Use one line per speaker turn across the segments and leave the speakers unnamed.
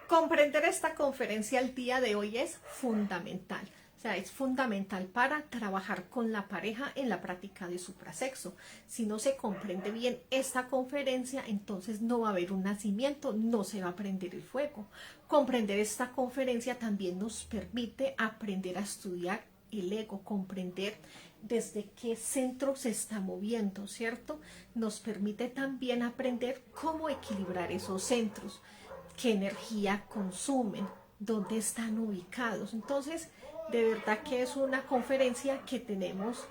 Comprender esta conferencia el día de hoy es fundamental. O sea, es fundamental para trabajar con la pareja en la práctica de suprasexo. Si no se comprende bien esta conferencia, entonces no va a haber un nacimiento, no se va a prender el fuego. Comprender esta conferencia también nos permite aprender a estudiar el ego, comprender desde qué centro se está moviendo, ¿cierto? Nos permite también aprender cómo equilibrar esos centros, qué energía consumen, dónde están ubicados. Entonces, de verdad que es una conferencia que tenemos,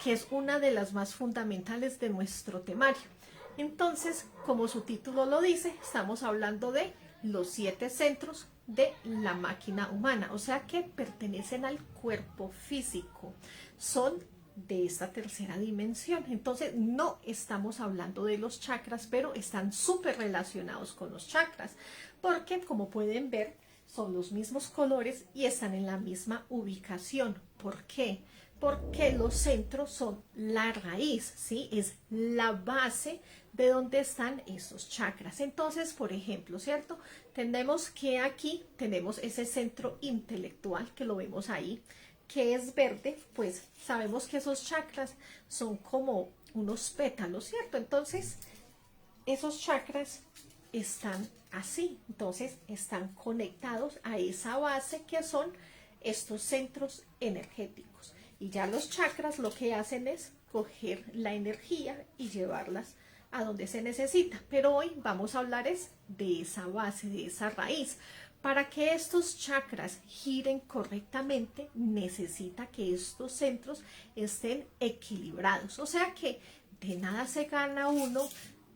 que es una de las más fundamentales de nuestro temario. Entonces, como su título lo dice, estamos hablando de los 7 centros de la máquina humana, o sea que pertenecen al cuerpo físico, son de esta tercera dimensión. Entonces no estamos hablando de los chakras, pero están súper relacionados con los chakras, porque como pueden ver son los mismos colores y están en la misma ubicación. ¿Por qué? Porque los centros son la raíz, ¿sí? Es la base de donde están esos chakras. Entonces, por ejemplo, ¿cierto? Tenemos que aquí tenemos ese centro intelectual que lo vemos ahí, que es verde. Pues sabemos que esos chakras son como unos pétalos, ¿cierto? Entonces, esos chakras están así, entonces están conectados a esa base que son estos centros energéticos. Y ya los chakras lo que hacen es coger la energía y llevarlas a donde se necesita. Pero hoy vamos a hablar es de esa base, de esa raíz. Para que estos chakras giren correctamente, necesita que estos centros estén equilibrados. O sea que de nada se gana uno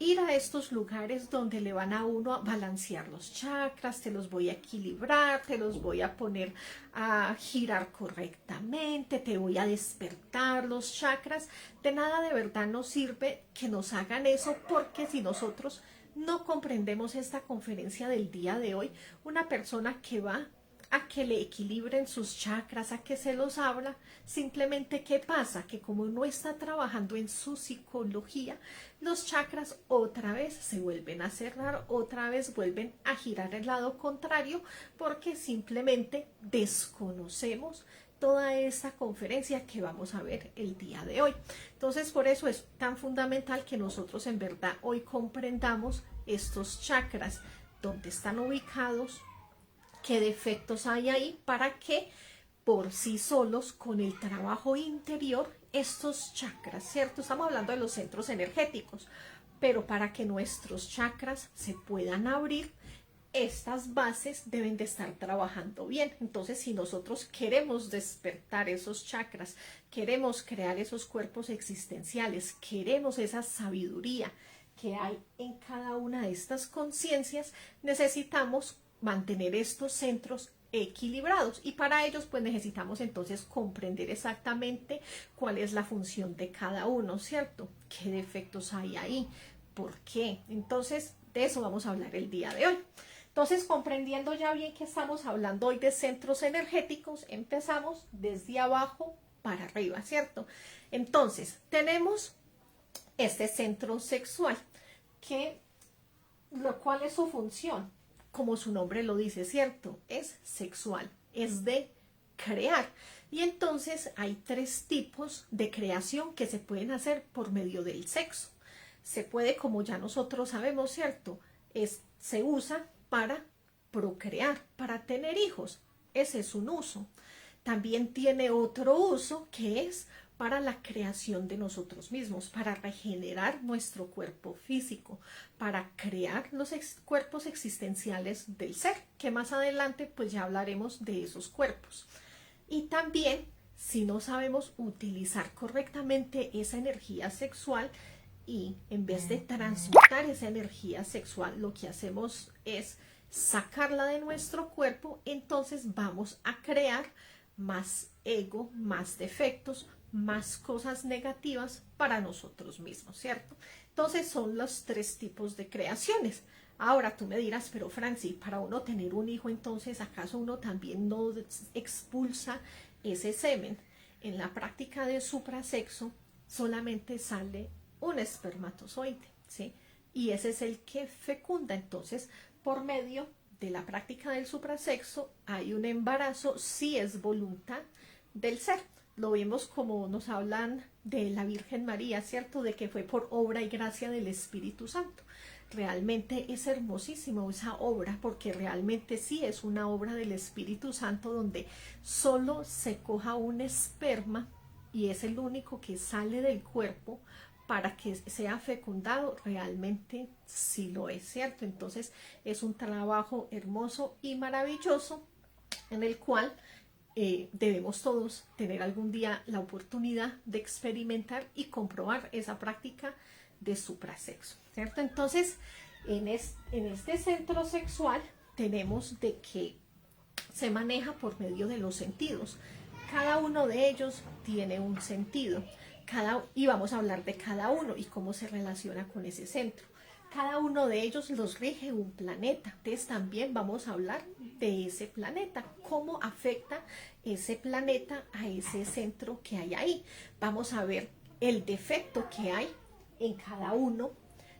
ir a estos lugares donde le van a uno a balancear los chakras, te los voy a equilibrar, te los voy a poner a girar correctamente, te voy a despertar los chakras. De nada de verdad nos sirve que nos hagan eso, porque si nosotros no comprendemos esta conferencia del día de hoy, una persona que va a que le equilibren sus chakras, a que se los abra, simplemente ¿qué pasa? Que como no está trabajando en su psicología, los chakras otra vez se vuelven a cerrar, otra vez vuelven a girar el lado contrario, porque simplemente desconocemos toda esta conferencia que vamos a ver el día de hoy. Entonces, por eso es tan fundamental que nosotros en verdad hoy comprendamos estos chakras, dónde están ubicados, qué defectos hay ahí, para que por sí solos, con el trabajo interior, estos chakras, ¿cierto? Estamos hablando de los centros energéticos, pero para que nuestros chakras se puedan abrir, estas bases deben de estar trabajando bien. Entonces, si nosotros queremos despertar esos chakras, queremos crear esos cuerpos existenciales, queremos esa sabiduría que hay en cada una de estas conciencias, necesitamos mantener estos centros equilibrados, y para ellos pues necesitamos entonces comprender exactamente cuál es la función de cada uno, ¿cierto? ¿Qué defectos hay ahí? ¿Por qué? Entonces de eso vamos a hablar el día de hoy. Entonces, comprendiendo ya bien que estamos hablando hoy de centros energéticos, empezamos desde abajo para arriba, ¿cierto? Entonces, tenemos este centro sexual, ¿cuál es su función? Como su nombre lo dice, ¿cierto? Es sexual, es de crear. Y entonces hay 3 tipos de creación que se pueden hacer por medio del sexo. Se puede, como ya nosotros sabemos, ¿cierto? Se usa para procrear, para tener hijos. Ese es un uso. También tiene otro uso, que es para la creación de nosotros mismos, para regenerar nuestro cuerpo físico, para crear los cuerpos existenciales del ser, que más adelante pues ya hablaremos de esos cuerpos. Y también, si no sabemos utilizar correctamente esa energía sexual, y en vez de transmutar esa energía sexual, lo que hacemos es sacarla de nuestro cuerpo, entonces vamos a crear más ego, más defectos, más cosas negativas para nosotros mismos, ¿cierto? Entonces son los 3 tipos de creaciones. Ahora tú me dirás, pero Franci, para uno tener un hijo, entonces ¿acaso uno también no expulsa ese semen? En la práctica de suprasexo solamente sale un espermatozoide, ¿sí? Y ese es el que fecunda, entonces, por medio de la práctica del suprasexo hay un embarazo, sí es voluntad del ser. Lo vemos como nos hablan de la Virgen María, ¿cierto? De que fue por obra y gracia del Espíritu Santo. Realmente es hermosísimo esa obra, porque realmente sí es una obra del Espíritu Santo donde solo se coja un esperma y es el único que sale del cuerpo para que sea fecundado. Realmente sí lo es, ¿cierto? Entonces es un trabajo hermoso y maravilloso en el cual debemos todos tener algún día la oportunidad de experimentar y comprobar esa práctica de suprasexo, ¿cierto? Entonces, en este centro sexual tenemos de que se maneja por medio de los sentidos. Cada uno de ellos tiene un sentido. Y vamos a hablar de cada uno y cómo se relaciona con ese centro. Cada uno de ellos los rige un planeta. Entonces también vamos a hablar de ese planeta, cómo afecta ese planeta a ese centro que hay ahí. Vamos a ver el defecto que hay en cada uno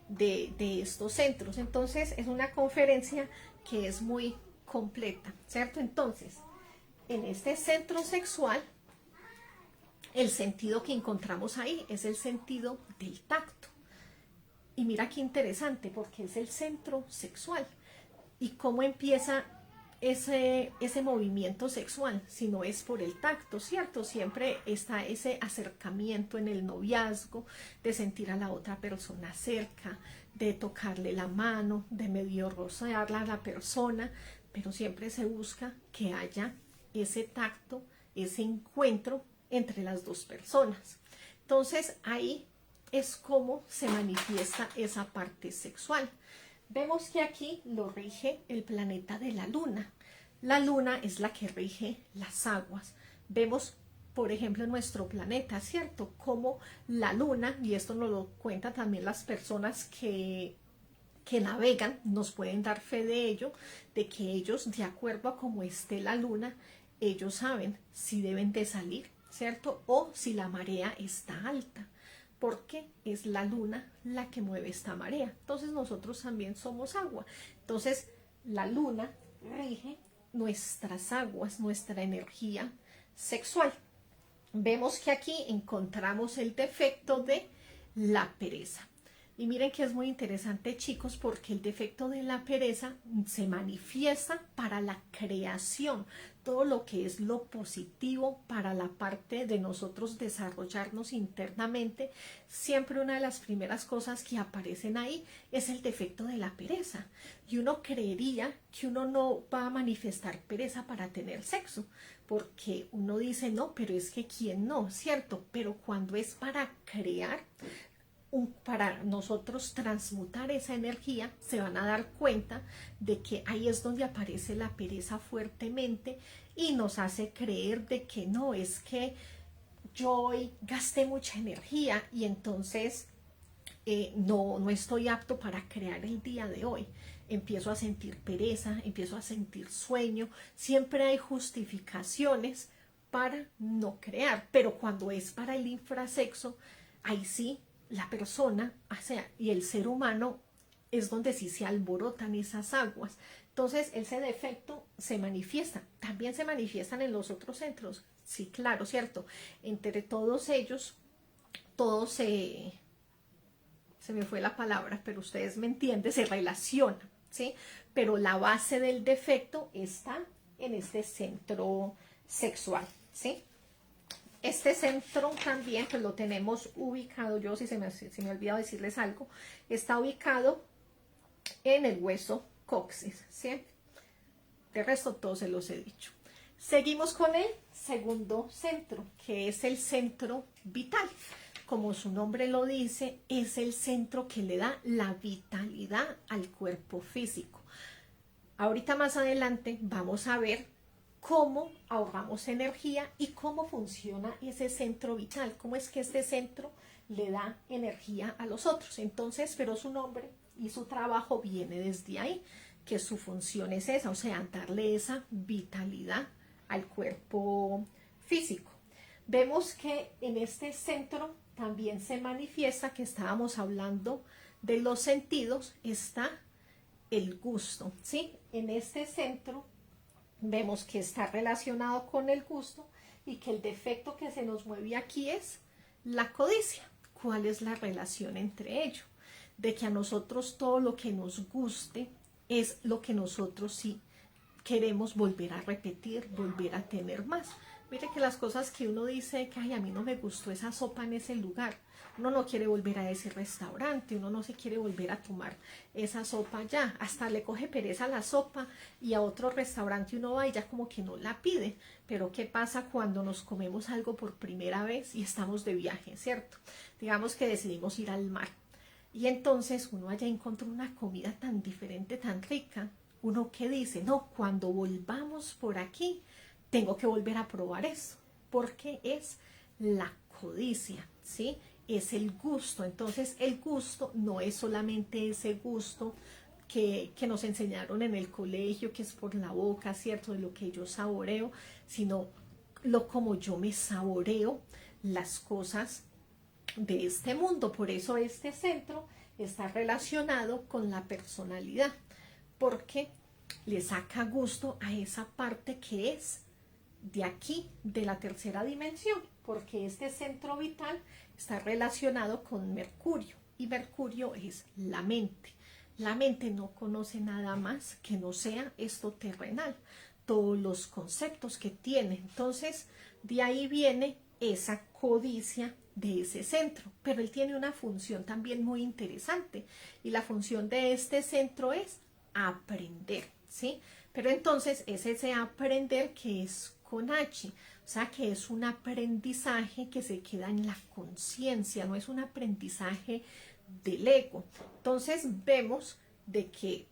de estos centros. Entonces es una conferencia que es muy completa, ¿cierto? Entonces, en este centro sexual, el sentido que encontramos ahí es el sentido del tacto. Y mira qué interesante, porque es el centro sexual. ¿Y cómo empieza ese movimiento sexual? Si no es por el tacto, ¿cierto? Siempre está ese acercamiento en el noviazgo, de sentir a la otra persona cerca, de tocarle la mano, de medio rozarla a la persona, pero siempre se busca que haya ese tacto, ese encuentro entre las dos personas. Entonces ahí es como se manifiesta esa parte sexual. Vemos que aquí lo rige el planeta de la luna. La luna es la que rige las aguas. Vemos, por ejemplo, en nuestro planeta, ¿cierto? Como la luna, y esto nos lo cuentan también las personas que navegan, nos pueden dar fe de ello, de que ellos, de acuerdo a cómo esté la luna, ellos saben si deben de salir, ¿cierto? O si la marea está alta, porque es la luna la que mueve esta marea. Entonces nosotros también somos agua. Entonces la luna rige nuestras aguas, nuestra energía sexual. Vemos que aquí encontramos el defecto de la pereza. Y miren que es muy interesante, chicos, porque el defecto de la pereza se manifiesta para la creación, todo lo que es lo positivo para la parte de nosotros desarrollarnos internamente. Siempre una de las primeras cosas que aparecen ahí es el defecto de la pereza. Y uno creería que uno no va a manifestar pereza para tener sexo, porque uno dice, no, pero es que ¿quién no? ¿Cierto? Pero cuando es para crear, para nosotros transmutar esa energía, se van a dar cuenta de que ahí es donde aparece la pereza fuertemente y nos hace creer de que no, es que yo hoy gasté mucha energía y entonces no estoy apto para crear el día de hoy. Empiezo a sentir pereza, empiezo a sentir sueño, siempre hay justificaciones para no crear, pero cuando es para el infrasexo, ahí sí la persona, o sea, y el ser humano es donde sí se alborotan esas aguas. Entonces ese defecto se manifiesta, también se manifiestan en los otros centros, sí, claro, cierto, entre todos ellos, todos se me fue la palabra, pero ustedes me entienden, se relacionan, ¿sí? Pero la base del defecto está en este centro sexual, ¿sí? Este centro también pues lo tenemos ubicado, yo si se me ha olvidado decirles algo, está ubicado en el hueso coxis, ¿sí? De resto todo se los he dicho. Seguimos con el segundo centro, que es el centro vital. Como su nombre lo dice, es el centro que le da la vitalidad al cuerpo físico. Ahorita más adelante vamos a ver cómo ahorramos energía y cómo funciona ese centro vital, cómo es que este centro le da energía a los otros. Entonces, pero su nombre y su trabajo viene desde ahí, que su función es esa, o sea, darle esa vitalidad al cuerpo físico. Vemos que en este centro también se manifiesta, que estábamos hablando de los sentidos, está el gusto, ¿sí? En este centro vemos que está relacionado con el gusto y que el defecto que se nos mueve aquí es la codicia. ¿Cuál es la relación entre ello? De que a nosotros todo lo que nos guste es lo que nosotros sí queremos volver a repetir, volver a tener más. Mire que las cosas que uno dice que ay, a mí no me gustó esa sopa en ese lugar, uno no quiere volver a ese restaurante, uno no se quiere volver a tomar esa sopa ya, hasta le coge pereza la sopa y a otro restaurante uno va y ya como que no la pide. Pero ¿qué pasa cuando nos comemos algo por primera vez y estamos de viaje, cierto? Digamos que decidimos ir al mar y entonces uno allá encontró una comida tan diferente, tan rica. Uno que dice, no, cuando volvamos por aquí, tengo que volver a probar eso, porque es la codicia, ¿sí? Es el gusto. Entonces el gusto no es solamente ese gusto que nos enseñaron en el colegio, que es por la boca, ¿cierto? De lo que yo saboreo, sino lo como yo me saboreo las cosas de este mundo. Por eso este centro está relacionado con la personalidad, porque le saca gusto a esa parte que es de aquí, de la tercera dimensión, porque este centro vital está relacionado con Mercurio y Mercurio es la mente. La mente no conoce nada más que no sea esto terrenal, todos los conceptos que tiene. Entonces, de ahí viene esa codicia de ese centro, pero él tiene una función también muy interesante y la función de este centro es aprender, ¿sí? Pero entonces es ese aprender que es con H, o sea que es un aprendizaje que se queda en la conciencia, no es un aprendizaje del ego. Entonces vemos de que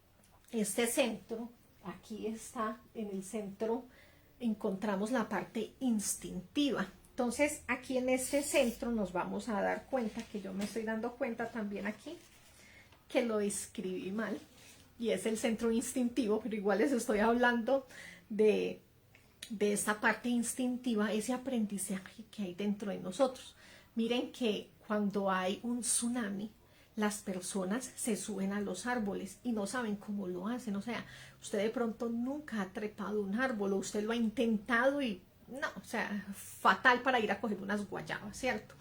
este centro, aquí está, en el centro encontramos la parte instintiva. Entonces aquí en este centro nos vamos a dar cuenta, que yo me estoy dando cuenta también aquí, que lo escribí mal, y es el centro instintivo, pero igual les estoy hablando de esta parte instintiva, ese aprendizaje que hay dentro de nosotros. Miren que cuando hay un tsunami, las personas se suben a los árboles y no saben cómo lo hacen. O sea, usted de pronto nunca ha trepado un árbol o usted lo ha intentado y no, o sea, fatal para ir a coger unas guayabas, ¿cierto?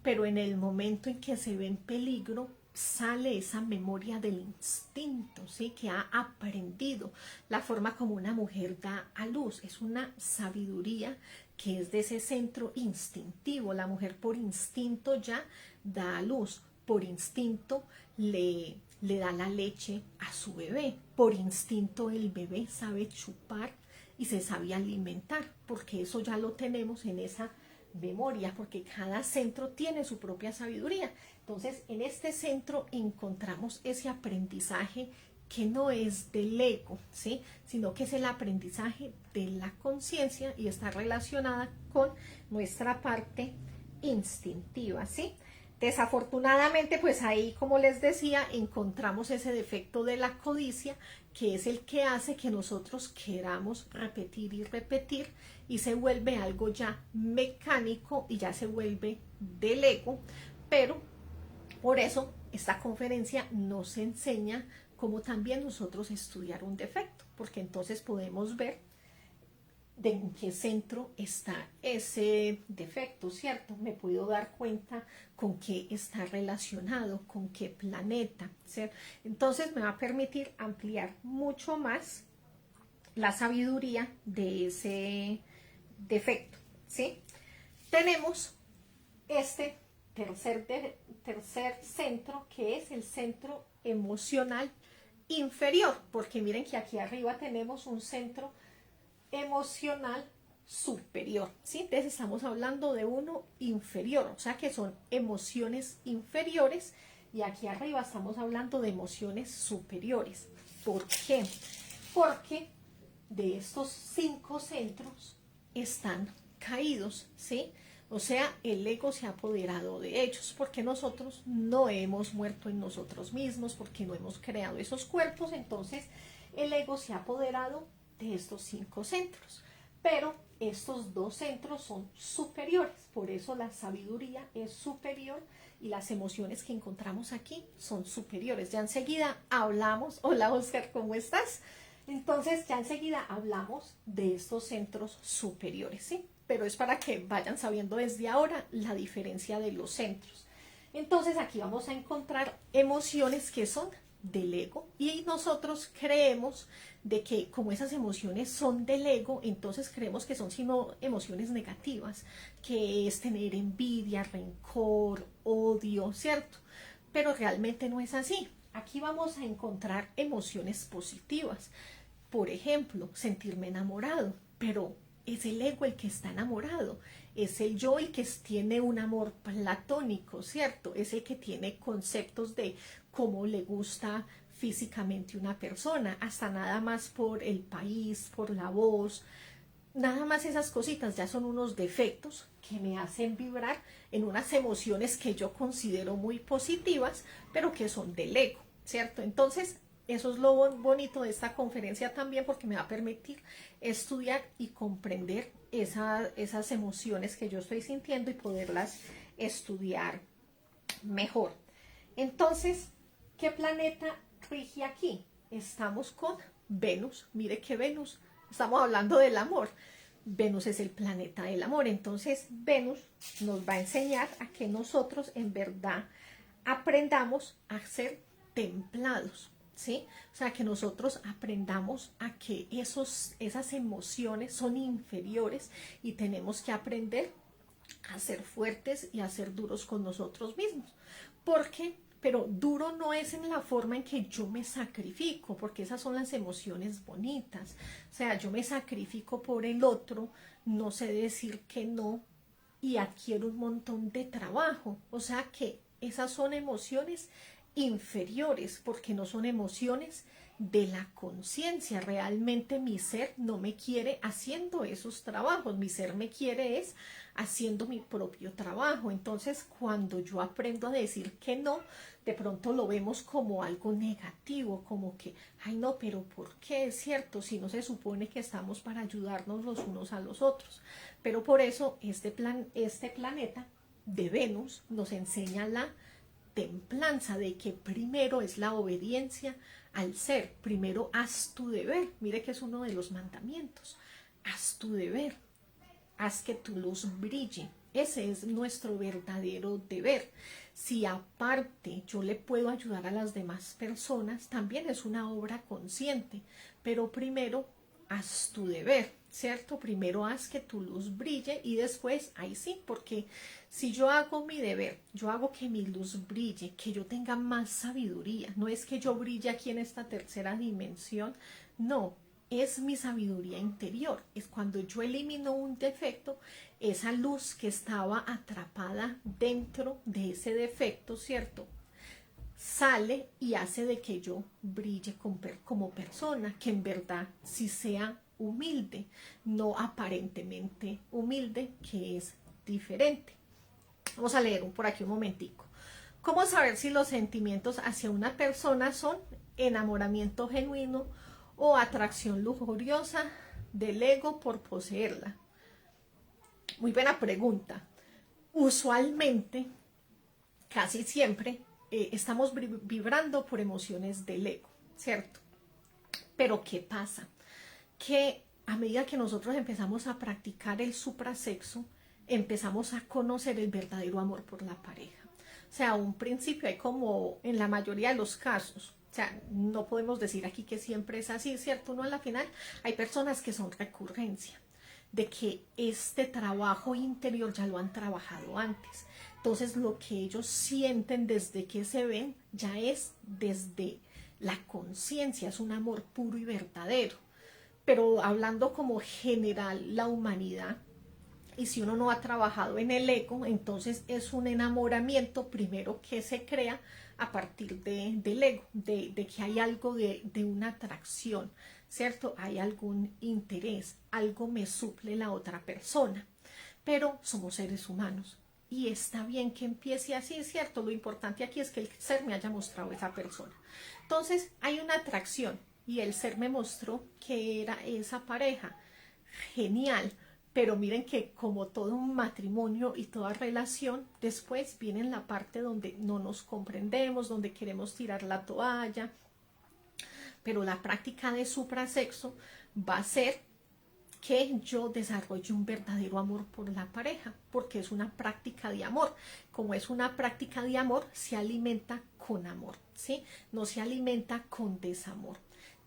Pero en el momento en que se ve en peligro, sale esa memoria del instinto, ¿sí? Que ha aprendido, la forma como una mujer da a luz, es una sabiduría que es de ese centro instintivo. La mujer por instinto ya da a luz, por instinto le da la leche a su bebé, por instinto el bebé sabe chupar y se sabe alimentar, porque eso ya lo tenemos en esa memoria, porque cada centro tiene su propia sabiduría. Entonces, en este centro encontramos ese aprendizaje que no es del ego, ¿sí? Sino que es el aprendizaje de la conciencia y está relacionada con nuestra parte instintiva, ¿sí? Desafortunadamente, pues ahí, como les decía, encontramos ese defecto de la codicia, que es el que hace que nosotros queramos repetir y repetir y se vuelve algo ya mecánico y ya se vuelve del ego. Pero por eso esta conferencia nos enseña cómo también nosotros estudiar un defecto, porque entonces podemos ver de en qué centro está ese defecto, ¿cierto? Me puedo dar cuenta con qué está relacionado, con qué planeta, ¿cierto? Entonces me va a permitir ampliar mucho más la sabiduría de ese defecto, ¿sí? Tenemos este tercer centro, que es el centro emocional inferior, porque miren que aquí arriba tenemos un centro emocional superior, ¿sí? Entonces estamos hablando de uno inferior, o sea que son emociones inferiores, y aquí arriba estamos hablando de emociones superiores. ¿Por qué? Porque de estos 5 centros están caídos, ¿sí? O sea, el ego se ha apoderado de ellos, porque nosotros no hemos muerto en nosotros mismos, porque no hemos creado esos cuerpos. Entonces el ego se ha apoderado de estos 5 centros. pero estos dos centros son superiores, por eso la sabiduría es superior y las emociones que encontramos aquí son superiores. Ya enseguida hablamos, hola Oscar, ¿cómo estás? Entonces ya enseguida hablamos de estos centros superiores, ¿sí? Pero es para que vayan sabiendo desde ahora la diferencia de los centros. Entonces aquí vamos a encontrar emociones que son del ego y nosotros creemos de que como esas emociones son del ego, entonces creemos que son sino emociones negativas, que es tener envidia, rencor, odio, ¿cierto? Pero realmente no es así. Aquí vamos a encontrar emociones positivas. Por ejemplo, sentirme enamorado, pero es el ego el que está enamorado, es el yo el que tiene un amor platónico, ¿cierto? Es el que tiene conceptos de cómo le gusta físicamente una persona, hasta nada más por el país, por la voz, nada más esas cositas ya son unos defectos que me hacen vibrar en unas emociones que yo considero muy positivas, pero que son del ego, ¿cierto? Entonces, eso es lo bonito de esta conferencia también, porque me va a permitir estudiar y comprender esas emociones que yo estoy sintiendo y poderlas estudiar mejor. Entonces, ¿qué planeta rige aquí? Estamos con Venus. Mire que Venus, estamos hablando del amor. Venus es el planeta del amor. Entonces, Venus nos va a enseñar a que nosotros en verdad aprendamos a ser templados, ¿sí? O sea, que nosotros aprendamos a que esas emociones son inferiores y tenemos que aprender a ser fuertes y a ser duros con nosotros mismos. ¿Por qué? Pero duro no es en la forma en que yo me sacrifico, porque esas son las emociones bonitas. O sea, yo me sacrifico por el otro, no sé decir que no y adquiero un montón de trabajo. O sea que esas son emociones inferiores, porque no son emociones de la conciencia. Realmente mi ser no me quiere haciendo esos trabajos, mi ser me quiere es haciendo mi propio trabajo. Entonces, cuando yo aprendo a decir que no, de pronto lo vemos como algo negativo, como que, ay no, pero ¿por qué? Es cierto, si no se supone que estamos para ayudarnos los unos a los otros. Pero por eso este planeta de Venus nos enseña la templanza, de que primero es la obediencia al ser, primero haz tu deber. Mire que es uno de los mandamientos, haz tu deber, haz que tu luz brille. Ese es nuestro verdadero deber. Si aparte yo le puedo ayudar a las demás personas, también es una obra consciente, pero primero haz tu deber, ¿cierto? Primero haz que tu luz brille y después, ahí sí, porque si yo hago mi deber, yo hago que mi luz brille, que yo tenga más sabiduría, no es que yo brille aquí en esta tercera dimensión, no, es mi sabiduría interior, es cuando yo elimino un defecto, esa luz que estaba atrapada dentro de ese defecto, ¿cierto? Sale y hace de que yo brille como persona, que en verdad sí sea humilde, no aparentemente humilde, que es diferente. Vamos a leer por aquí un momentico. ¿Cómo saber si los sentimientos hacia una persona son enamoramiento genuino o atracción lujuriosa del ego por poseerla? Muy buena pregunta. Usualmente, casi siempre, estamos vibrando por emociones del ego, ¿cierto? Pero ¿qué pasa? Que a medida que nosotros empezamos a practicar el suprasexo, empezamos a conocer el verdadero amor por la pareja. O sea, un principio hay como en la mayoría de los casos. O sea, no podemos decir aquí que siempre es así, ¿cierto? No, a la final hay personas que son recurrencia, de que este trabajo interior ya lo han trabajado antes. Entonces, lo que ellos sienten desde que se ven ya es desde la conciencia, es un amor puro y verdadero. Pero hablando como general la humanidad, y si uno no ha trabajado en el ego, entonces es un enamoramiento primero que se crea a partir del ego, de que hay algo de una atracción, ¿cierto? Hay algún interés, algo me suple la otra persona, pero somos seres humanos y está bien que empiece así, ¿cierto? Lo importante aquí es que el ser me haya mostrado esa persona. Entonces hay una atracción y el ser me mostró que era esa pareja. genial. Pero miren que como todo un matrimonio y toda relación, después viene la parte donde no nos comprendemos, donde queremos tirar la toalla. Pero la práctica de suprasexo va a ser que yo desarrolle un verdadero amor por la pareja, porque es una práctica de amor. Como es una práctica de amor, se alimenta con amor, ¿sí? No se alimenta con desamor.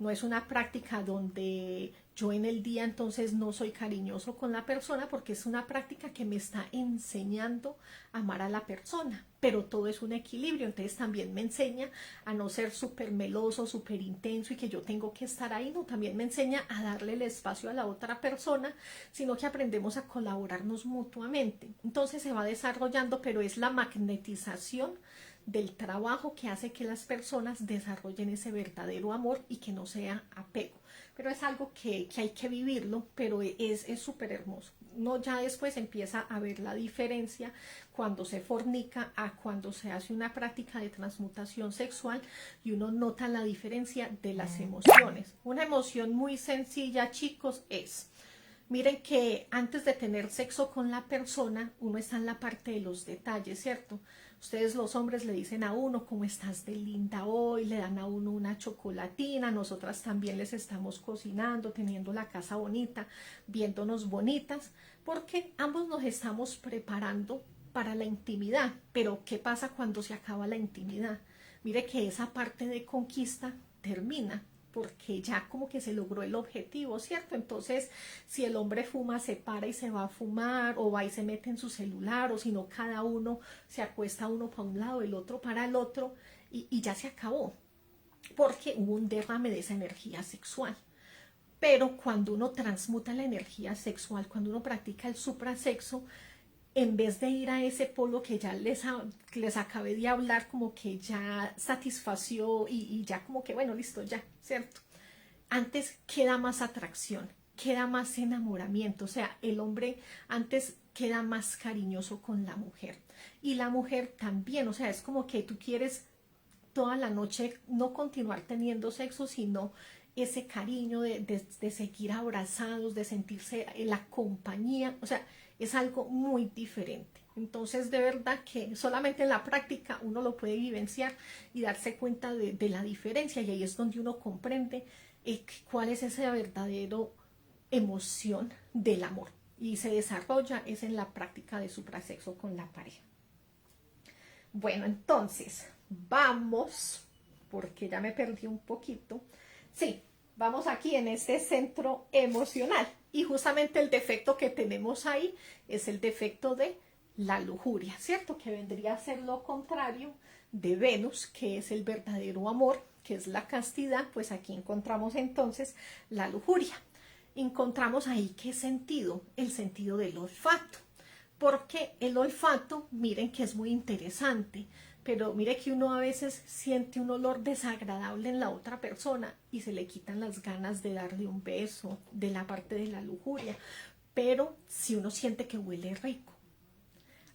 No es una práctica donde yo en el día entonces no soy cariñoso con la persona, porque es una práctica que me está enseñando a amar a la persona, pero todo es un equilibrio. Entonces también me enseña a no ser súper meloso, súper intenso y que yo tengo que estar ahí. No, también me enseña a darle el espacio a la otra persona, sino que aprendemos a colaborarnos mutuamente. Entonces se va desarrollando, pero es la magnetización del trabajo que hace que las personas desarrollen ese verdadero amor y que no sea apego. Pero es algo que hay que vivirlo, pero es súper hermoso. No, ya después empieza a ver la diferencia cuando se fornica a cuando se hace una práctica de transmutación sexual, y uno nota la diferencia de las emociones. Una emoción muy sencilla, chicos, es: miren que antes de tener sexo con la persona, uno está en la parte de los detalles, ¿cierto? Ustedes los hombres le dicen a uno: ¿cómo estás de linda hoy? Le dan a uno una chocolatina. Nosotras también les estamos cocinando, teniendo la casa bonita, viéndonos bonitas, porque ambos nos estamos preparando para la intimidad. Pero ¿qué pasa cuando se acaba la intimidad? Mire que esa parte de conquista termina, porque ya como que se logró el objetivo, ¿cierto? Entonces, si el hombre fuma, se para y se va a fumar, o va y se mete en su celular, o si no, cada uno se acuesta uno para un lado, el otro para el otro, y ya se acabó, porque hubo un derrame de esa energía sexual. Pero cuando uno transmuta la energía sexual, cuando uno practica el suprasexo, en vez de ir a ese polo que ya les acabé de hablar, como que ya satisfació y ya como que, bueno, listo, ya, ¿cierto? Antes queda más atracción, queda más enamoramiento. O sea, el hombre antes queda más cariñoso con la mujer. Y la mujer también. O sea, es como que tú quieres toda la noche no continuar teniendo sexo, sino ese cariño de seguir abrazados, de sentirse en la compañía. O sea, es algo muy diferente. Entonces, de verdad que solamente en la práctica uno lo puede vivenciar y darse cuenta de la diferencia, y ahí es donde uno comprende cuál es esa verdadera emoción del amor, y se desarrolla es en la práctica de suprasexo con la pareja. Bueno, entonces vamos, porque ya me perdí un poquito. Sí, vamos aquí en este centro emocional, y justamente el defecto que tenemos ahí es el defecto de la lujuria, ¿cierto? Que vendría a ser lo contrario de Venus, que es el verdadero amor, que es la castidad. Pues aquí encontramos entonces la lujuria. Encontramos ahí ¿qué sentido? El sentido del olfato. Porque el olfato, miren que es muy interesante, pero mire que uno a veces siente un olor desagradable en la otra persona y se le quitan las ganas de darle un beso, de la parte de la lujuria. Pero si uno siente que huele rico,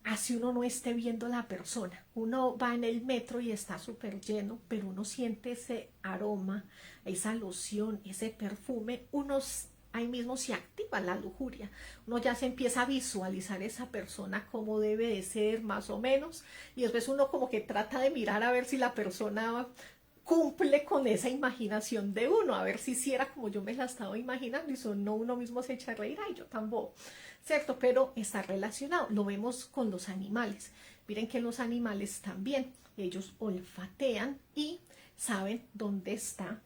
así uno no esté viendo a la persona, uno va en el metro y está súper lleno, pero uno siente ese aroma, esa loción, ese perfume, ahí mismo se activa la lujuria. Uno ya se empieza a visualizar esa persona como debe de ser, más o menos, y después uno como que trata de mirar a ver si la persona cumple con esa imaginación de uno, a ver si hiciera como yo me la estaba imaginando, y no, uno mismo se echa a reír: ay, yo tan bobo, ¿cierto? Pero está relacionado, lo vemos con los animales. Miren que los animales también, ellos olfatean y saben dónde está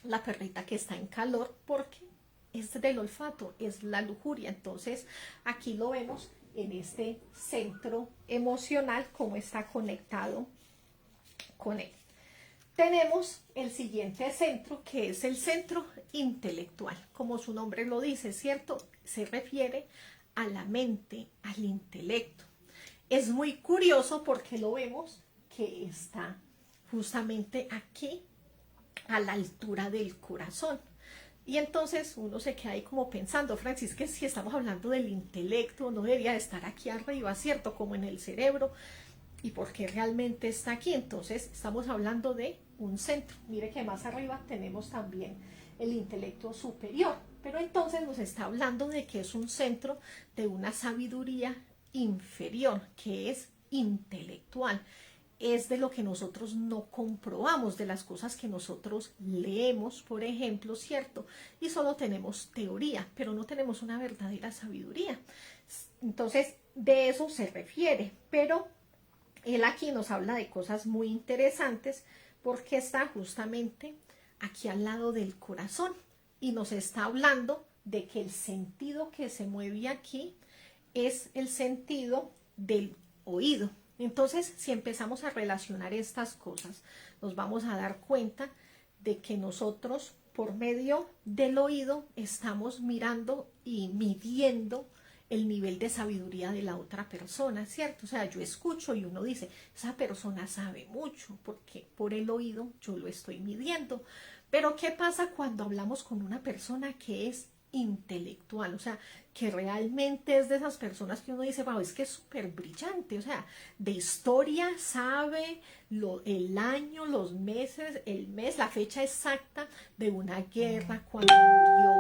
la perrita que está en calor, porque es del olfato, es la lujuria. Entonces aquí lo vemos en este centro emocional, cómo está conectado con él. Tenemos el siguiente centro, que es el centro intelectual. Como su nombre lo dice, ¿cierto? Se refiere a la mente, al intelecto. Es muy curioso porque lo vemos que está justamente aquí, a la altura del corazón. Y entonces uno se queda ahí como pensando: Francis, que si estamos hablando del intelecto, no debería estar aquí arriba, ¿cierto? Como en el cerebro. ¿Y por qué realmente está aquí? Entonces estamos hablando de un centro. Mire que más arriba tenemos también el intelecto superior. Pero entonces nos está hablando de que es un centro de una sabiduría inferior, que es intelectual. Es de lo que nosotros no comprobamos, de las cosas que nosotros leemos, por ejemplo, ¿cierto? Y solo tenemos teoría, pero no tenemos una verdadera sabiduría. Entonces, de eso se refiere, pero él aquí nos habla de cosas muy interesantes porque está justamente aquí al lado del corazón y nos está hablando de que el sentido que se mueve aquí es el sentido del oído. Entonces, si empezamos a relacionar estas cosas, nos vamos a dar cuenta de que nosotros, por medio del oído, estamos mirando y midiendo el nivel de sabiduría de la otra persona, ¿cierto? O sea, yo escucho y uno dice, esa persona sabe mucho, porque por el oído yo lo estoy midiendo. Pero ¿qué pasa cuando hablamos con una persona que es intelectual? O sea, que realmente es de esas personas que uno dice, wow, es que es súper brillante, o sea, de historia sabe el año, los meses, el mes, la fecha exacta de una guerra, cuando murió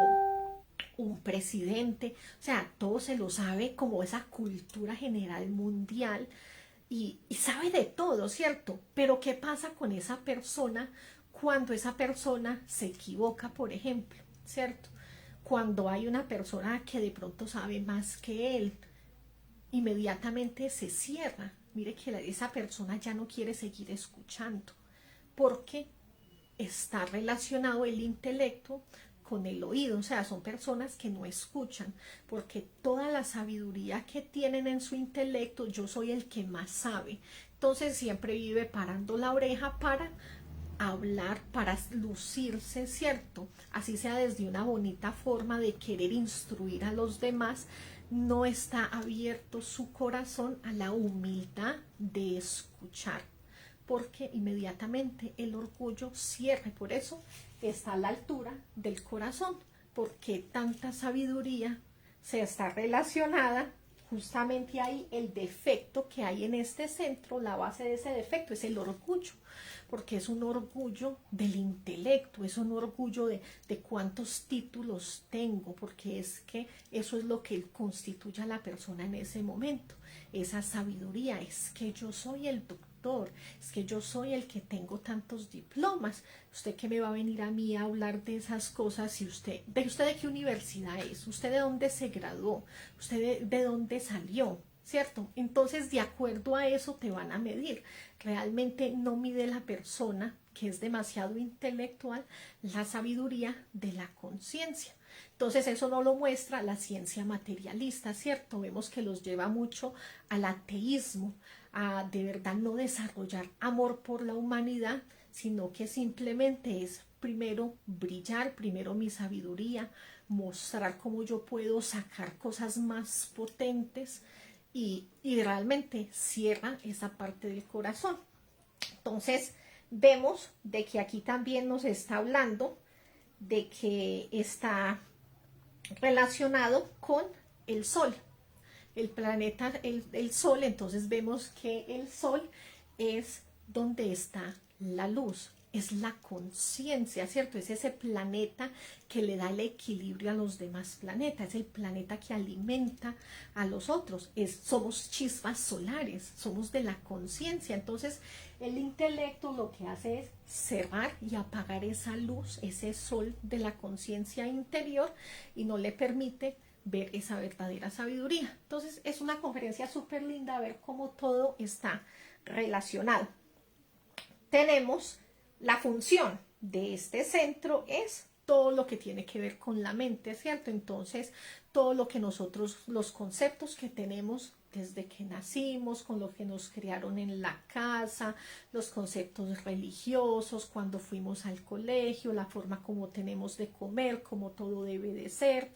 un presidente, o sea, todo se lo sabe, como esa cultura general mundial, y sabe de todo, ¿cierto? Pero ¿qué pasa con esa persona cuando esa persona se equivoca, por ejemplo, ¿cierto? Cuando hay una persona que de pronto sabe más que él, inmediatamente se cierra. Mire que esa persona ya no quiere seguir escuchando, porque está relacionado el intelecto con el oído, o sea, son personas que no escuchan, porque toda la sabiduría que tienen en su intelecto, yo soy el que más sabe, entonces siempre vive parando la oreja para hablar, para lucirse, ¿cierto? Así sea desde una bonita forma de querer instruir a los demás, no está abierto su corazón a la humildad de escuchar, porque inmediatamente el orgullo cierra, y por eso está a la altura del corazón, porque tanta sabiduría se está relacionada. Justamente ahí el defecto que hay en este centro, la base de ese defecto es el orgullo, porque es un orgullo del intelecto, es un orgullo de cuántos títulos tengo, porque es que eso es lo que constituye a la persona en ese momento, esa sabiduría, es que yo soy el doctor, es que yo soy el que tengo tantos diplomas. ¿Usted qué me va a venir a mí a hablar de esas cosas? Si usted de qué universidad es, usted de dónde se graduó, usted de dónde salió, ¿cierto? Entonces, de acuerdo a eso te van a medir. Realmente no mide la persona que es demasiado intelectual la sabiduría de la conciencia. Entonces eso no lo muestra la ciencia materialista, ¿cierto? Vemos que los lleva mucho al ateísmo, a de verdad no desarrollar amor por la humanidad, sino que simplemente es primero brillar, primero mi sabiduría, mostrar cómo yo puedo sacar cosas más potentes, y realmente cierra esa parte del corazón. Entonces vemos de que aquí también nos está hablando de que está relacionado con el Sol, el planeta, el Sol. Entonces vemos que el Sol es donde está la luz, es la conciencia, ¿cierto? Es ese planeta que le da el equilibrio a los demás planetas, es el planeta que alimenta a los otros, somos chispas solares, somos de la conciencia. Entonces el intelecto lo que hace es cerrar y apagar esa luz, ese sol de la conciencia interior, y no le permite ver esa verdadera sabiduría. Entonces es una conferencia súper linda, ver cómo todo está relacionado. Tenemos la función de este centro, es todo lo que tiene que ver con la mente, ¿cierto? Entonces todo lo que nosotros, los conceptos que tenemos desde que nacimos, con lo que nos criaron en la casa, los conceptos religiosos, cuando fuimos al colegio, la forma como tenemos de comer, como todo debe de ser,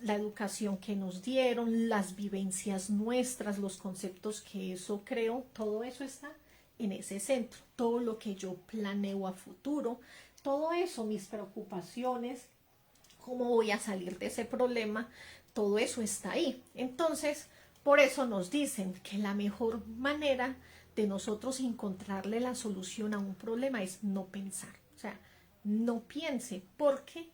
la educación que nos dieron, las vivencias nuestras, los conceptos que eso creó, todo eso está en ese centro. Todo lo que yo planeo a futuro, todo eso, mis preocupaciones, cómo voy a salir de ese problema, todo eso está ahí. Entonces, por eso nos dicen que la mejor manera de nosotros encontrarle la solución a un problema es no pensar. O sea, no piense, porque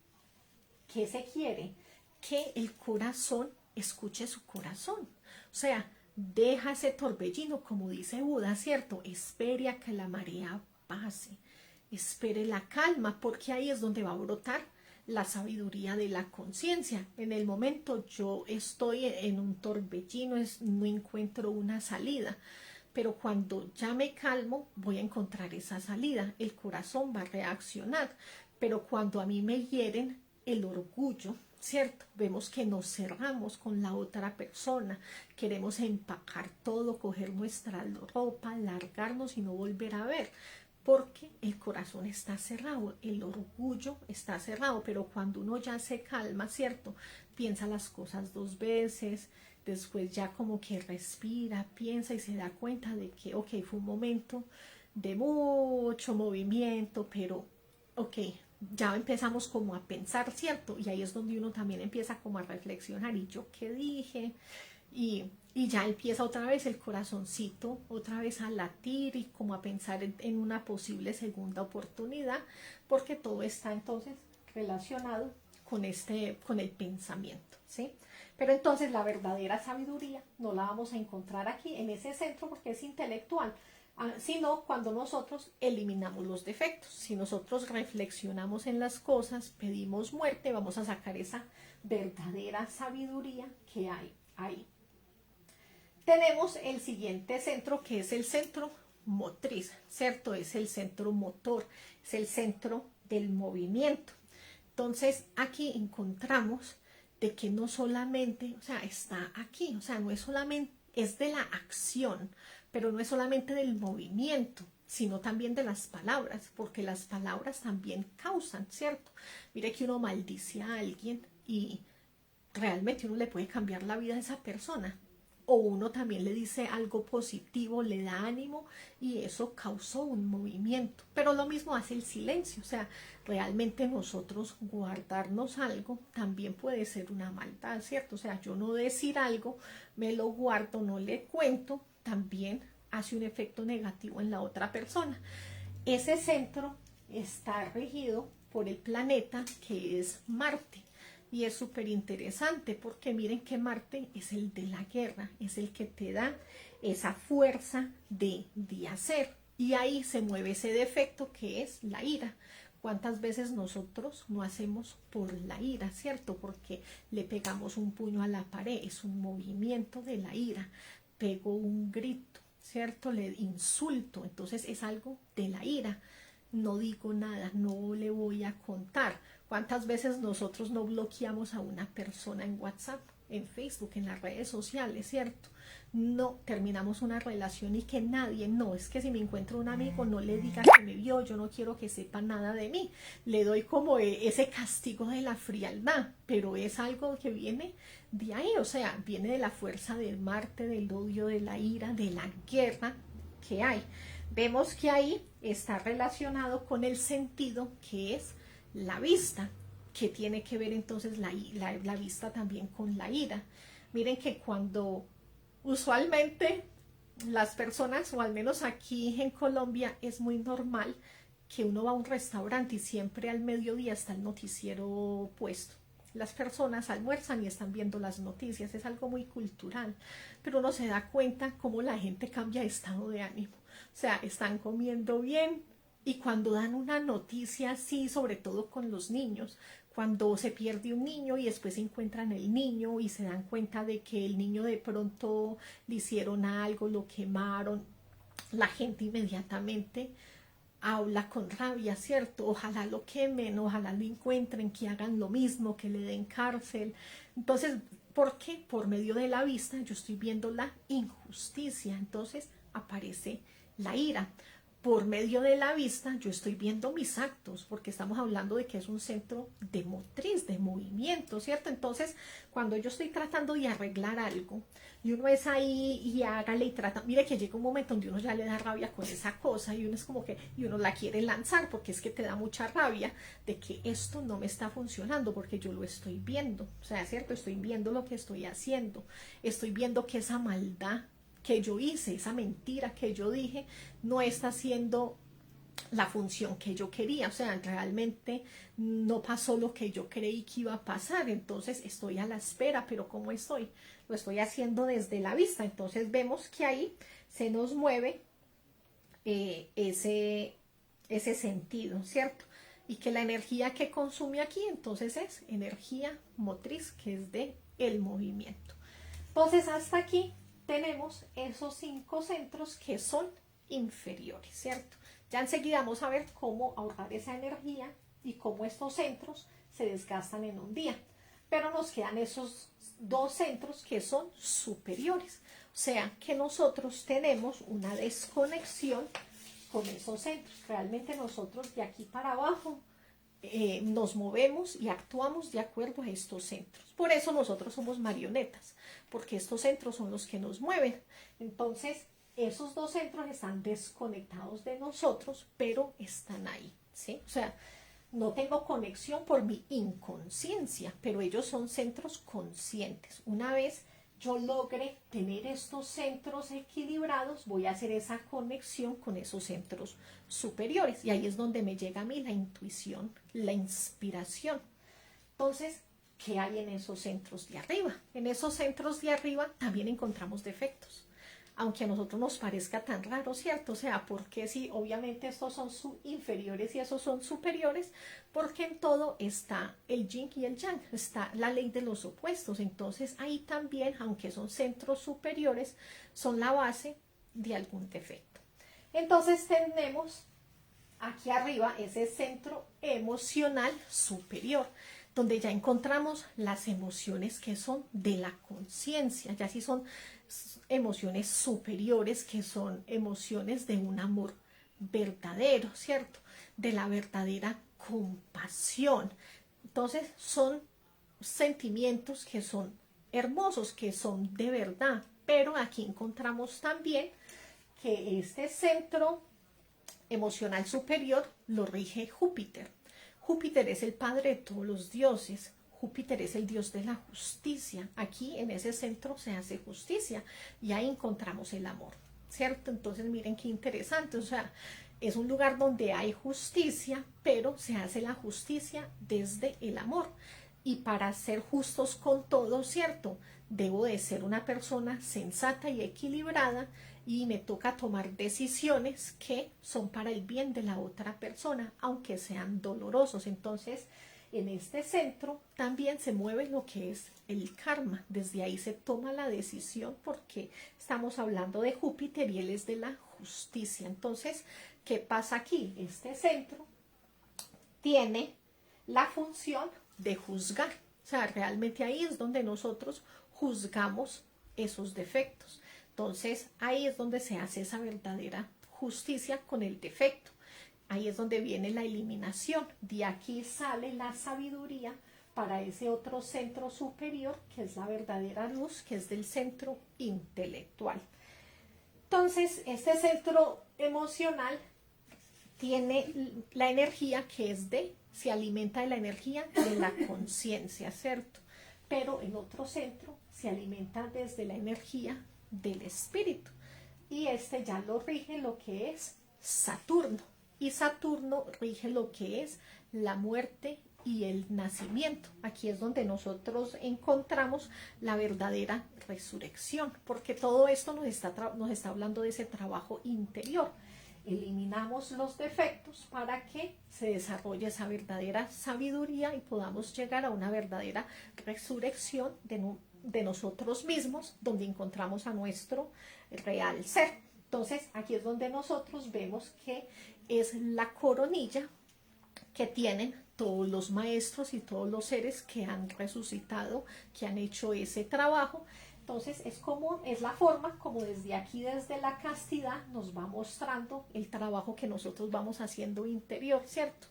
¿Qué se quiere? Que el corazón escuche su corazón. O sea, deja ese torbellino, como dice Buda, ¿cierto? Espere a que la marea pase. Espere la calma, porque ahí es donde va a brotar la sabiduría de la conciencia. En el momento yo estoy en un torbellino, no encuentro una salida, pero cuando ya me calmo voy a encontrar esa salida. El corazón va a reaccionar, pero cuando a mí me hieren, el orgullo, ¿cierto? Vemos que nos cerramos con la otra persona, queremos empacar todo, coger nuestra ropa, largarnos y no volver a ver, porque el corazón está cerrado, el orgullo está cerrado. Pero cuando uno ya se calma, ¿cierto? Piensa las cosas dos veces, después ya como que respira, piensa y se da cuenta de que, ok, fue un momento de mucho movimiento, pero, ok, ya empezamos como a pensar, ¿cierto? Y ahí es donde uno también empieza como a reflexionar, ¿y yo qué dije? Y ya empieza otra vez el corazoncito, otra vez a latir y como a pensar en una posible segunda oportunidad, porque todo está entonces relacionado con el pensamiento, ¿sí? Pero entonces la verdadera sabiduría no la vamos a encontrar aquí en ese centro porque es intelectual, sino cuando nosotros eliminamos los defectos. Si nosotros reflexionamos en las cosas, pedimos muerte, vamos a sacar esa verdadera sabiduría que hay ahí. Tenemos el siguiente centro, que es el centro motriz, ¿cierto? Es el centro motor, es el centro del movimiento. Entonces aquí encontramos de que no solamente, o sea, está aquí, o sea, no es solamente, es de la acción, pero no es solamente del movimiento, sino también de las palabras, porque las palabras también causan, ¿cierto? Mire que uno maldice a alguien y realmente uno le puede cambiar la vida a esa persona, o uno también le dice algo positivo, le da ánimo y eso causó un movimiento. Pero lo mismo hace el silencio, o sea, realmente nosotros guardarnos algo también puede ser una maldad, ¿cierto? O sea, yo no decir algo, me lo guardo, no le cuento, también hace un efecto negativo en la otra persona. Ese centro está regido por el planeta que es Marte. Y es súper interesante porque miren que Marte es el de la guerra, es el que te da esa fuerza de hacer. Y ahí se mueve ese defecto que es la ira. ¿Cuántas veces nosotros no hacemos por la ira, cierto? Porque le pegamos un puño a la pared, es un movimiento de la ira. Pego un grito, ¿cierto? Le insulto, entonces es algo de la ira. No digo nada, no le voy a contar. ¿Cuántas veces nosotros no bloqueamos a una persona en WhatsApp, en Facebook, en las redes sociales, ¿cierto? No terminamos una relación y que nadie, no, es que si me encuentro un amigo no le diga que me vio, yo no quiero que sepa nada de mí. Le doy como ese castigo de la frialdad, pero es algo que viene de ahí, o sea, viene de la fuerza del Marte, del odio, de la ira, de la guerra que hay. Vemos que ahí está relacionado con el sentido que es la vista, que tiene que ver entonces la vista también con la ira. Miren que cuando usualmente las personas, o al menos aquí en Colombia, es muy normal que uno va a un restaurante y siempre al mediodía está el noticiero puesto. Las personas almuerzan y están viendo las noticias, es algo muy cultural, pero uno se da cuenta cómo la gente cambia de estado de ánimo. O sea, están comiendo bien y cuando dan una noticia así, sobre todo con los niños, cuando se pierde un niño y después encuentran el niño y se dan cuenta de que el niño de pronto le hicieron algo, lo quemaron, la gente inmediatamente habla con rabia, ¿cierto? Ojalá lo quemen, ojalá lo encuentren, que hagan lo mismo, que le den cárcel. Entonces, ¿por qué? Por medio de la vista yo estoy viendo la injusticia, entonces aparece la ira. Por medio de la vista yo estoy viendo mis actos, porque estamos hablando de que es un centro de motriz, de movimiento, ¿cierto? Entonces, cuando yo estoy tratando de arreglar algo, y uno es ahí y hágale y trata, mire que llega un momento donde uno ya le da rabia con esa cosa, y uno es como que, y uno la quiere lanzar, porque es que te da mucha rabia de que esto no me está funcionando, porque yo lo estoy viendo, o sea, ¿cierto? Estoy viendo lo que estoy haciendo, estoy viendo que esa maldad que yo hice, esa mentira que yo dije, no está siendo la función que yo quería, o sea, realmente no pasó lo que yo creí que iba a pasar, entonces estoy a la espera, pero ¿cómo estoy? Lo estoy haciendo desde la vista, entonces vemos que ahí se nos mueve ese sentido, ¿cierto? Y que la energía que consume aquí, entonces es energía motriz, que es de el movimiento. Entonces hasta aquí tenemos esos 5 centros que son inferiores, ¿cierto? Ya enseguida vamos a ver cómo ahorrar esa energía y cómo estos centros se desgastan en un día. Pero nos quedan esos 2 centros que son superiores. O sea que nosotros tenemos una desconexión con esos centros. Realmente nosotros de aquí para abajo nos movemos y actuamos de acuerdo a estos centros. Por eso nosotros somos marionetas, porque estos centros son los que nos mueven. Entonces, esos 2 centros están desconectados de nosotros, pero están ahí, ¿sí? O sea, no tengo conexión por mi inconsciencia, pero ellos son centros conscientes. Una vez yo logre tener estos centros equilibrados, voy a hacer esa conexión con esos centros superiores. Y ahí es donde me llega a mí la intuición, la inspiración. Entonces, ¿qué hay en esos centros de arriba? En esos centros de arriba también encontramos defectos. Aunque a nosotros nos parezca tan raro, ¿cierto? O sea, porque si obviamente estos son inferiores y esos son superiores, porque en todo está el yin y el yang, está la ley de los opuestos. Entonces ahí también, aunque son centros superiores, son la base de algún defecto. Entonces tenemos aquí arriba ese centro emocional superior, donde ya encontramos las emociones que son de la conciencia, ya sí son emociones superiores, que son emociones de un amor verdadero, ¿cierto? De la verdadera compasión. Entonces son sentimientos que son hermosos, que son de verdad, pero aquí encontramos también que este centro emocional superior lo rige Júpiter. Júpiter es el padre de todos los dioses. Júpiter es el dios de la justicia. Aquí en ese centro se hace justicia y ahí encontramos el amor, ¿cierto? Entonces miren qué interesante, o sea, es un lugar donde hay justicia, pero se hace la justicia desde el amor. Y para ser justos con todo, ¿cierto? Debo de ser una persona sensata y equilibrada y me toca tomar decisiones que son para el bien de la otra persona, aunque sean dolorosos. Entonces, en este centro también se mueve lo que es el karma. Desde ahí se toma la decisión porque estamos hablando de Júpiter y él es de la justicia. Entonces, ¿qué pasa aquí? Este centro tiene la función de juzgar. O sea, realmente ahí es donde nosotros juzgamos esos defectos. Entonces, ahí es donde se hace esa verdadera justicia con el defecto. Ahí es donde viene la eliminación. De aquí sale la sabiduría para ese otro centro superior, que es la verdadera luz, que es del centro intelectual. Entonces, este centro emocional tiene la energía que es se alimenta de la energía de la conciencia, ¿cierto? Pero el otro centro se alimenta desde la energía del espíritu. Y este ya lo rige lo que es Saturno. Y Saturno rige lo que es la muerte y el nacimiento. Aquí es donde nosotros encontramos la verdadera resurrección, porque todo esto nos está hablando de ese trabajo interior. Eliminamos los defectos para que se desarrolle esa verdadera sabiduría y podamos llegar a una verdadera resurrección de nosotros mismos, donde encontramos a nuestro real ser. Entonces aquí es donde nosotros vemos que es la coronilla que tienen todos los maestros y todos los seres que han resucitado, que han hecho ese trabajo. Entonces es la forma como desde aquí, desde la castidad, nos va mostrando el trabajo que nosotros vamos haciendo interior, ¿cierto?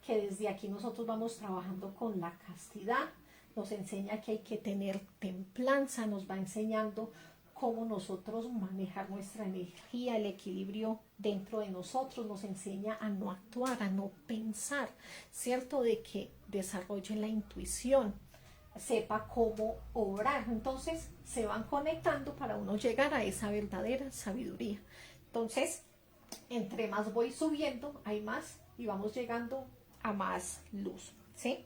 Que desde aquí nosotros vamos trabajando con la castidad, nos enseña que hay que tener templanza, nos va enseñando cómo nosotros manejar nuestra energía, el equilibrio dentro de nosotros, nos enseña a no actuar, a no pensar, ¿cierto? De que desarrollen la intuición, sepa cómo obrar. Entonces se van conectando para uno llegar a esa verdadera sabiduría. Entonces Entre más voy subiendo, hay más y vamos llegando a más luz, ¿sí?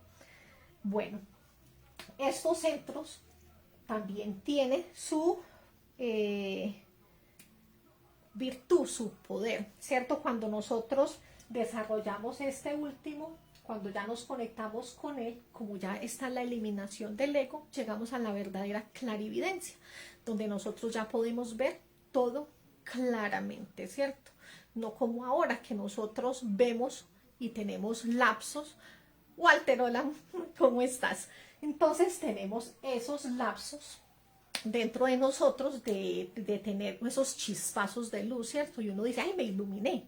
Bueno, estos centros también tienen su virtud, su poder, ¿cierto? Cuando nosotros desarrollamos este último, cuando ya nos conectamos con él, como ya está la eliminación del ego, llegamos a la verdadera clarividencia, donde nosotros ya podemos ver todo claramente, ¿cierto? No como ahora que nosotros vemos y tenemos lapsos. Walter, hola, ¿cómo estás? Entonces tenemos esos lapsos dentro de nosotros de tener esos chispazos de luz, ¿cierto? Y uno dice, ay, me iluminé.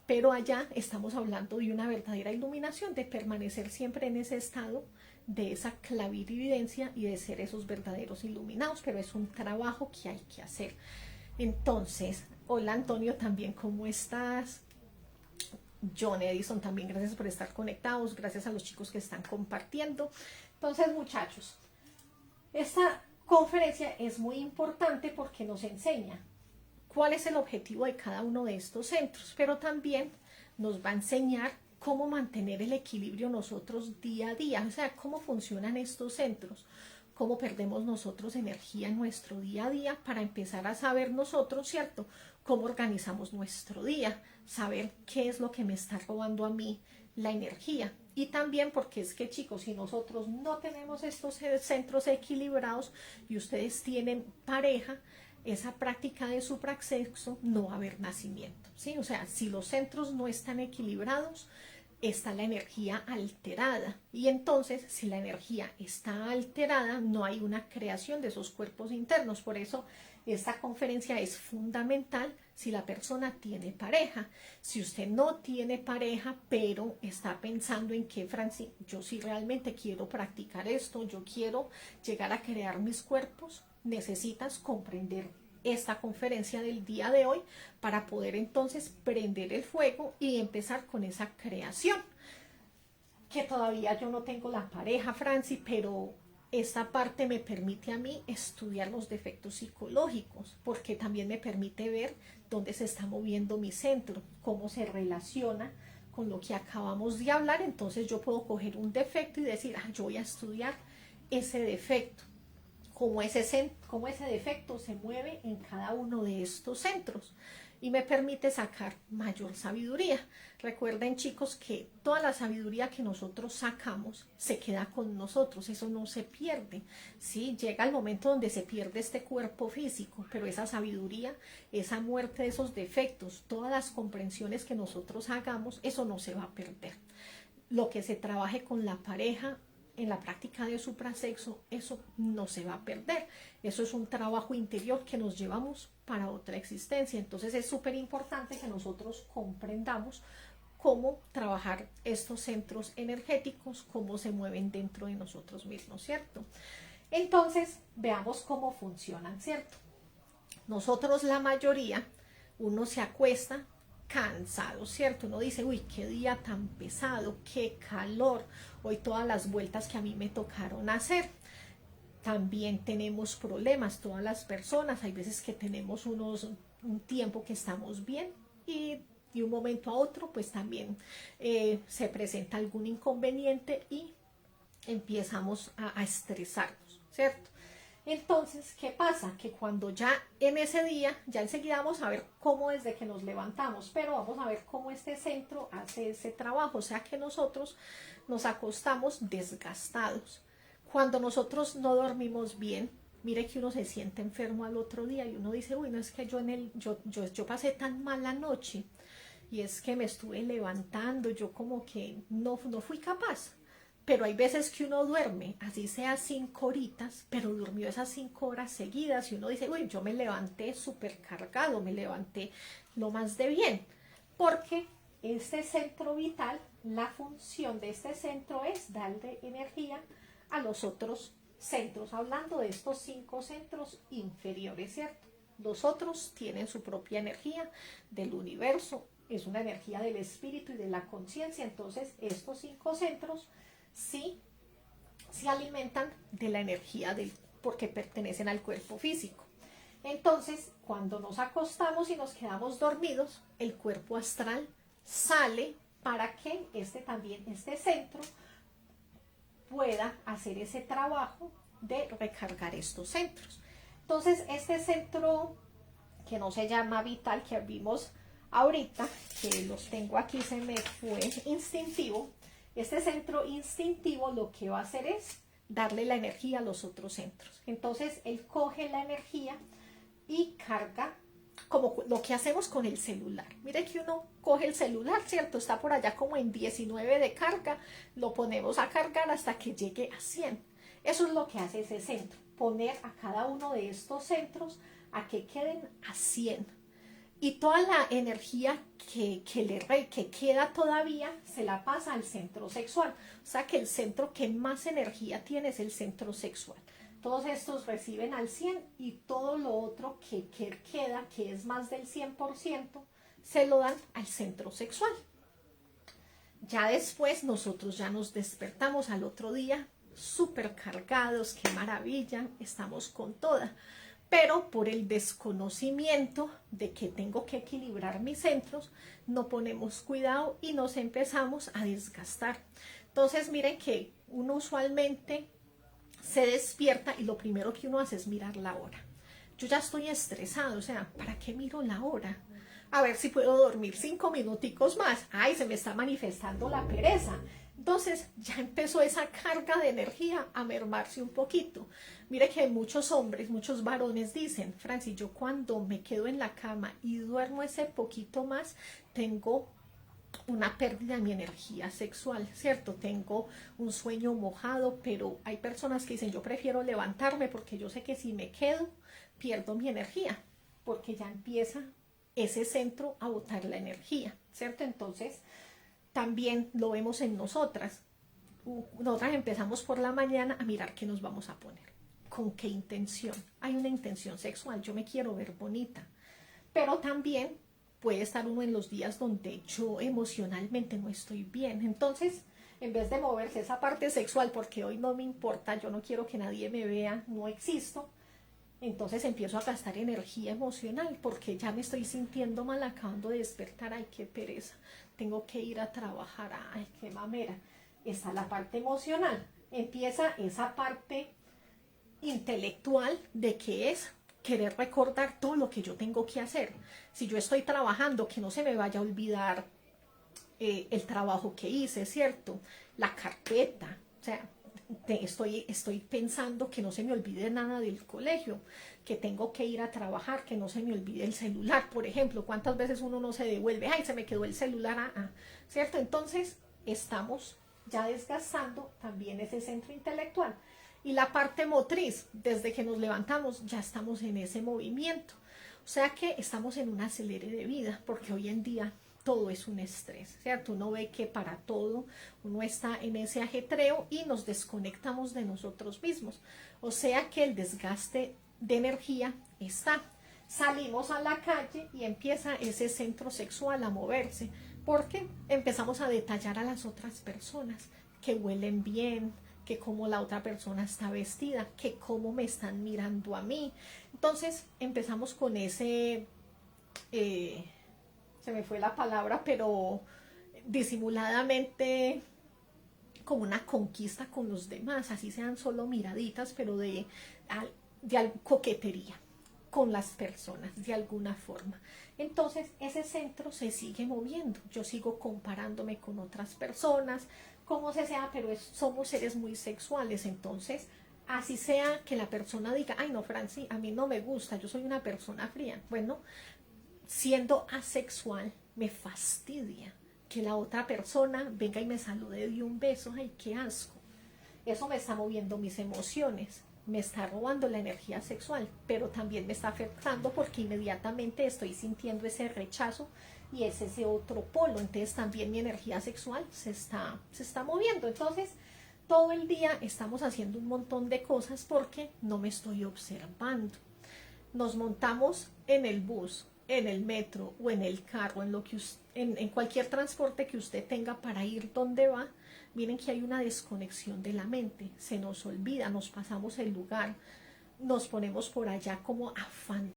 Pero allá estamos hablando de una verdadera iluminación, de permanecer siempre en ese estado de esa clarividencia y de ser esos verdaderos iluminados, pero es un trabajo que hay que hacer. Entonces, hola Antonio también, ¿cómo estás? John Edison también, gracias por estar conectados, gracias a los chicos que están compartiendo. Entonces, muchachos, esta conferencia es muy importante porque nos enseña cuál es el objetivo de cada uno de estos centros, pero también nos va a enseñar cómo mantener el equilibrio nosotros día a día, o sea, cómo funcionan estos centros, cómo perdemos nosotros energía en nuestro día a día para empezar a saber nosotros, ¿cierto?, cómo organizamos nuestro día, saber qué es lo que me está robando a mí la energía. Y también porque es que, chicos, si nosotros no tenemos estos centros equilibrados y ustedes tienen pareja, esa práctica de supraxexo no va a haber nacimiento, ¿sí? O sea, si los centros no están equilibrados, está la energía alterada, y entonces si la energía está alterada no hay una creación de esos cuerpos internos. Por eso esta conferencia es fundamental si la persona tiene pareja. Si usted no tiene pareja pero está pensando en que, Franci, yo sí realmente quiero practicar esto, yo quiero llegar a crear mis cuerpos, necesitas comprender esta conferencia del día de hoy para poder entonces prender el fuego y empezar con esa creación. Que todavía yo no tengo la pareja, Franci, pero esta parte me permite a mí estudiar los defectos psicológicos, porque también me permite ver dónde se está moviendo mi centro, cómo se relaciona con lo que acabamos de hablar. Entonces yo puedo coger un defecto y decir, yo voy a estudiar ese defecto, cómo ese defecto se mueve en cada uno de estos centros, y me permite sacar mayor sabiduría. Recuerden, chicos, que toda la sabiduría que nosotros sacamos se queda con nosotros, eso no se pierde, ¿sí? Llega el momento donde se pierde este cuerpo físico, pero esa sabiduría, esa muerte de esos defectos, todas las comprensiones que nosotros hagamos, eso no se va a perder. Lo que se trabaje con la pareja en la práctica de suprasexo, eso no se va a perder. Eso es un trabajo interior que nos llevamos para otra existencia. Entonces es súper importante que nosotros comprendamos cómo trabajar estos centros energéticos, cómo se mueven dentro de nosotros mismos, ¿cierto? Entonces veamos cómo funcionan, ¿cierto? Nosotros, la mayoría, uno se acuesta cansado, ¿cierto? Uno dice, uy, qué día tan pesado, qué calor, hoy todas las vueltas que a mí me tocaron hacer. También tenemos problemas, todas las personas, hay veces que tenemos un tiempo que estamos bien y de un momento a otro pues también se presenta algún inconveniente y empezamos a estresarnos, ¿cierto? Entonces, ¿qué pasa? Que cuando ya en ese día, ya enseguida vamos a ver cómo desde que nos levantamos, pero vamos a ver cómo este centro hace ese trabajo, o sea que nosotros nos acostamos desgastados. Cuando nosotros no dormimos bien, mire que uno se siente enfermo al otro día y uno dice, uy, no, es que yo pasé tan mal la noche y es que me estuve levantando, yo como que no fui capaz. Pero hay veces que uno duerme, así sea 5 horitas, pero durmió esas 5 horas seguidas y uno dice, uy, yo me levanté súper cargado, me levanté lo más de bien. Porque este centro vital, la función de este centro es darle energía a los otros centros, hablando de estos 5 centros inferiores, ¿cierto? Los otros tienen su propia energía del universo, es una energía del espíritu y de la conciencia. Entonces estos 5 centros sí se alimentan de la energía porque pertenecen al cuerpo físico. Entonces, cuando nos acostamos y nos quedamos dormidos, el cuerpo astral sale para que este centro pueda hacer ese trabajo de recargar estos centros. Entonces, este centro que no se llama vital, que vimos ahorita, que los tengo aquí, se me fue, instintivo, este centro instintivo lo que va a hacer es darle la energía a los otros centros. Entonces, él coge la energía y carga, como lo que hacemos con el celular. Mire que uno coge el celular, ¿cierto? Está por allá como en 19 de carga, lo ponemos a cargar hasta que llegue a 100. Eso es lo que hace ese centro, poner a cada uno de estos centros a que queden a 100. Y toda la energía que queda todavía se la pasa al centro sexual. O sea que el centro que más energía tiene es el centro sexual. Todos estos reciben al 100 y todo lo otro que queda, que es más del 100%, se lo dan al centro sexual. Ya después nosotros ya nos despertamos al otro día súper cargados, qué maravilla, estamos con toda. Pero por el desconocimiento de que tengo que equilibrar mis centros, no ponemos cuidado y nos empezamos a desgastar. Entonces miren que uno usualmente se despierta y lo primero que uno hace es mirar la hora. Yo ya estoy estresado, o sea, ¿para qué miro la hora? A ver si puedo dormir 5 minuticos más. Ay, se me está manifestando la pereza. Entonces ya empezó esa carga de energía a mermarse un poquito. Mire que muchos hombres, muchos varones dicen, Franci, yo cuando me quedo en la cama y duermo ese poquito más, tengo una pérdida de mi energía sexual, ¿cierto? Tengo un sueño mojado, pero hay personas que dicen, yo prefiero levantarme porque yo sé que si me quedo, pierdo mi energía, porque ya empieza ese centro a botar la energía, ¿cierto? Entonces, también lo vemos en nosotras. Nosotras empezamos por la mañana a mirar qué nos vamos a poner, con qué intención. Hay una intención sexual, yo me quiero ver bonita, pero también puede estar uno en los días donde yo emocionalmente no estoy bien. Entonces, en vez de moverse esa parte sexual, porque hoy no me importa, yo no quiero que nadie me vea, no existo, entonces empiezo a gastar energía emocional porque ya me estoy sintiendo mal, acabando de despertar, ay, qué pereza, tengo que ir a trabajar, ay, qué mamera. Está la parte emocional, empieza esa parte intelectual de que es querer recordar todo lo que yo tengo que hacer. Si yo estoy trabajando, que no se me vaya a olvidar el trabajo que hice, ¿cierto? La carpeta, o sea, estoy pensando que no se me olvide nada del colegio, que tengo que ir a trabajar, que no se me olvide el celular, por ejemplo. ¿Cuántas veces uno no se devuelve? Ay, se me quedó el celular, ¿cierto? Entonces, estamos ya desgastando también ese centro intelectual. Y la parte motriz, desde que nos levantamos, ya estamos en ese movimiento. O sea que estamos en un acelere de vida, porque hoy en día todo es un estrés, ¿cierto? Uno ve que para todo uno está en ese ajetreo y nos desconectamos de nosotros mismos. O sea que el desgaste de energía está. Salimos a la calle y empieza ese centro sexual a moverse, porque empezamos a detallar a las otras personas, que huelen bien, que cómo la otra persona está vestida, que cómo me están mirando a mí. Entonces empezamos con ese... se me fue la palabra, pero disimuladamente como una conquista con los demás, así sean solo miraditas, pero de coquetería con las personas de alguna forma. Entonces ese centro se sigue moviendo, yo sigo comparándome con otras personas, como se sea, pero somos seres muy sexuales. Entonces así sea que la persona diga, ay no, Franci, a mí no me gusta, yo soy una persona fría, bueno, siendo asexual me fastidia que la otra persona venga y me salude de un beso, ay, qué asco. Eso me está moviendo mis emociones, me está robando la energía sexual, pero también me está afectando porque inmediatamente estoy sintiendo ese rechazo y es ese otro polo. Entonces también mi energía sexual se está moviendo. Entonces todo el día estamos haciendo un montón de cosas porque no me estoy observando. Nos montamos en el bus, en el metro o en el carro, en cualquier transporte que usted tenga para ir donde va. Miren que hay una desconexión de la mente, se nos olvida, nos pasamos el lugar. nos ponemos por allá como afán